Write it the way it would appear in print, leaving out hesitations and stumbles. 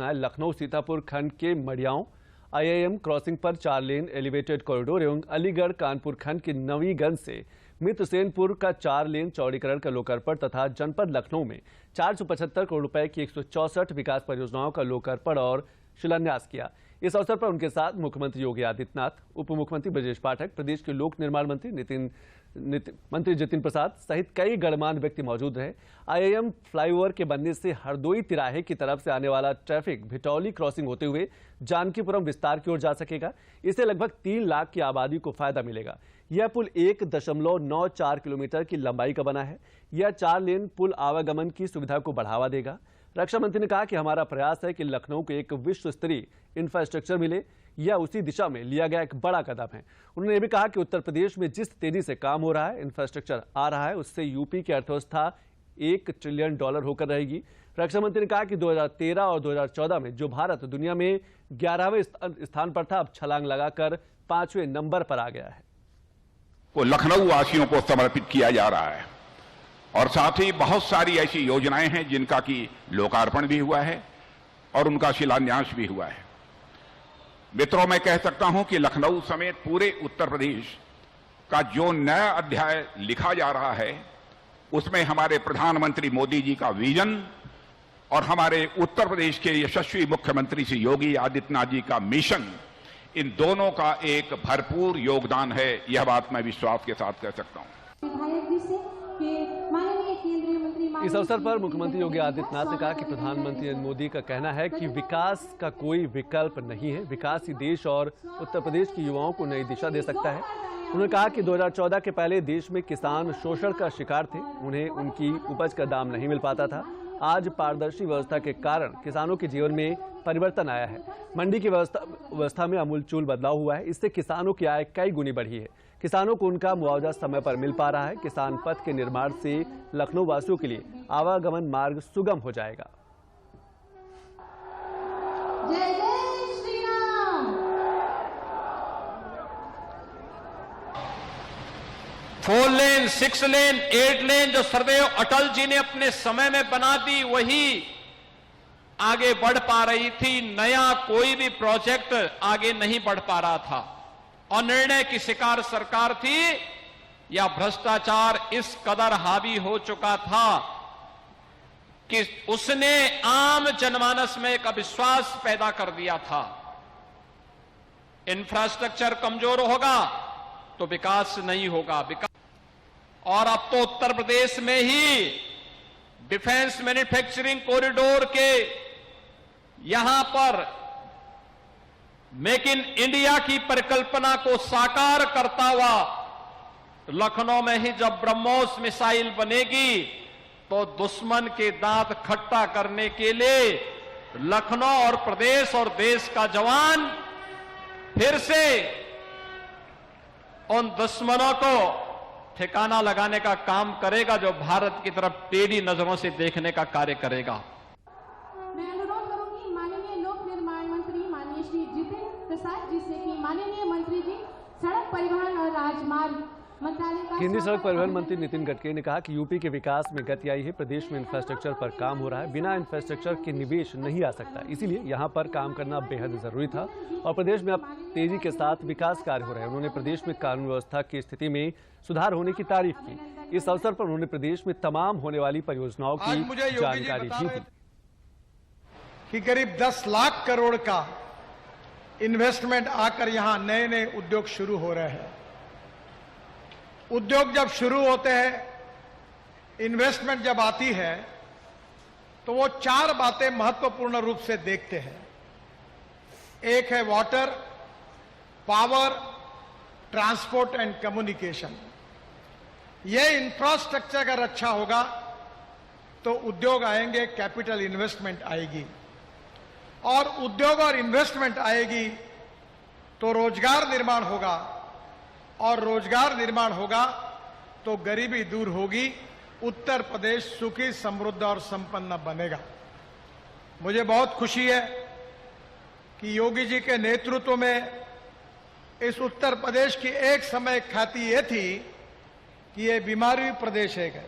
परियोजनाएं लखनऊ सीतापुर खंड के मडियाओं IIM क्रॉसिंग पर 4 लेन एलिवेटेड कॉरिडोर एवं अलीगढ़ कानपुर खंड के नवीगंज से मित्रसेनपुर का 4 लेन चौड़ीकरण का लोकार्पण तथा जनपद लखनऊ में 475 करोड़ रुपए की 164 विकास परियोजनाओं का लोकार्पण और शिलान्यास किया। इस अवसर पर उनके साथ मुख्यमंत्री योगी आदित्यनाथ, उप मुख्यमंत्री ब्रजेश पाठक, प्रदेश के लोक निर्माण मंत्री जितिन प्रसाद सहित कई गणमान्य व्यक्ति मौजूद रहे। IIM फ्लाईओवर के बनने से हरदोई तिराहे की तरफ से आने वाला ट्रैफिक भिटौली क्रॉसिंग होते हुए जानकीपुरम विस्तार की ओर जा सकेगा। इससे लगभग 3 लाख की आबादी को फायदा मिलेगा। यह पुल 1.94 किलोमीटर की लंबाई का बना है। यह 4 लेन पुल आवागमन की सुविधा को बढ़ावा देगा। रक्षा मंत्री ने कहा कि हमारा प्रयास है कि लखनऊ को एक विश्व स्तरीय इंफ्रास्ट्रक्चर मिले। यह उसी दिशा में लिया गया एक बड़ा कदम है। उन्होंने यह भी कहा कि उत्तर प्रदेश में जिस तेजी से काम हो रहा है, इंफ्रास्ट्रक्चर आ रहा है, उससे यूपी की अर्थव्यवस्था $1 ट्रिलियन होकर रहेगी। रक्षा मंत्री ने कहा कि 2013 और 2014 में जो भारत दुनिया में 11वें स्थान पर था, अब छलांग लगाकर 5वें नंबर पर आ गया है। वो लखनऊ वासियों को समर्पित किया जा रहा है और साथ ही बहुत सारी ऐसी योजनाएं हैं जिनका की लोकार्पण भी हुआ है और उनका शिलान्यास भी हुआ है। मित्रों, मैं कह सकता हूं कि लखनऊ समेत पूरे उत्तर प्रदेश का जो नया अध्याय लिखा जा रहा है, उसमें हमारे प्रधानमंत्री मोदी जी का विजन और हमारे उत्तर प्रदेश के यशस्वी मुख्यमंत्री श्री योगी आदित्यनाथ जी का मिशन, इन दोनों का एक भरपूर योगदान है। यह बात मैं विश्वास के साथ कह सकता हूं। इस अवसर पर मुख्यमंत्री योगी आदित्यनाथ ने कहा कि प्रधानमंत्री नरेंद्र मोदी का कहना है कि विकास का कोई विकल्प नहीं है। विकास ही देश और उत्तर प्रदेश के युवाओं को नई दिशा दे सकता है। उन्होंने कहा कि 2014 के पहले देश में किसान शोषण का शिकार थे, उन्हें उनकी उपज का दाम नहीं मिल पाता था। आज पारदर्शी व्यवस्था के कारण किसानों के जीवन में परिवर्तन आया है। मंडी की व्यवस्था में अमूलचूल बदलाव हुआ है। इससे किसानों की आय कई गुनी बढ़ी है। किसानों को उनका मुआवजा समय पर मिल पा रहा है। किसान पथ के निर्माण से लखनऊ वासियों के लिए आवागमन मार्ग सुगम हो जाएगा। जय जय श्री राम। 4 लेन, 6 लेन, 8 लेन जो सरदेव अटल जी ने अपने समय में बना दी, वही आगे बढ़ पा रही थी। नया कोई भी प्रोजेक्ट आगे नहीं बढ़ पा रहा था। अनिर्णय की शिकार सरकार थी या भ्रष्टाचार इस कदर हावी हो चुका था कि उसने आम जनमानस में एक अविश्वास पैदा कर दिया था। इंफ्रास्ट्रक्चर कमजोर होगा तो विकास नहीं होगा। और अब तो उत्तर प्रदेश में ही डिफेंस मैन्युफैक्चरिंग कॉरिडोर के यहां पर मेक इन इंडिया की परिकल्पना को साकार करता हुआ लखनऊ में ही जब ब्रह्मोस मिसाइल बनेगी तो दुश्मन के दांत खट्टा करने के लिए लखनऊ और प्रदेश और देश का जवान फिर से उन दुश्मनों को ठिकाना लगाने का काम करेगा, जो भारत की तरफ टेढ़ी नजरों से देखने का कार्य करेगा। मैं अनुरोध करूंगी माननीय लोक निर्माण मंत्री माननीय श्री जितिन प्रसाद जी से कि माननीय मंत्री जी सड़क परिवहन और राजमार्ग मंत्रालय का केंद्रीय सड़क परिवहन मंत्री नितिन गडकरी ने कहा कि यूपी के विकास में गति आई है। प्रदेश में इंफ्रास्ट्रक्चर पर काम हो रहा है। बिना इंफ्रास्ट्रक्चर के निवेश नहीं आ सकता, इसीलिए यहाँ पर काम करना बेहद जरूरी था और प्रदेश में अब तेजी के साथ विकास कार्य हो रहे हैं। उन्होंने प्रदेश में कानून व्यवस्था की स्थिति में सुधार होने की तारीफ की। इस अवसर पर उन्होंने प्रदेश में तमाम होने वाली परियोजनाओं की जानकारी भी दी कि करीब 10 लाख करोड़ का इन्वेस्टमेंट आकर यहां नए नए उद्योग शुरू हो रहे हैं। उद्योग जब शुरू होते हैं, इन्वेस्टमेंट जब आती है, तो वो 4 बातें महत्वपूर्ण रूप से देखते हैं। एक है water, power, transport and communication. ये इंफ्रास्ट्रक्चर अगर अच्छा होगा तो उद्योग आएंगे, कैपिटल इन्वेस्टमेंट आएगी और उद्योग और इन्वेस्टमेंट आएगी तो रोजगार निर्माण होगा और रोजगार निर्माण होगा तो गरीबी दूर होगी, उत्तर प्रदेश सुखी, समृद्ध और संपन्न बनेगा। मुझे बहुत खुशी है कि योगी जी के नेतृत्व में इस उत्तर प्रदेश की एक समय ख्याति ये थी कि ये बीमारी प्रदेश है।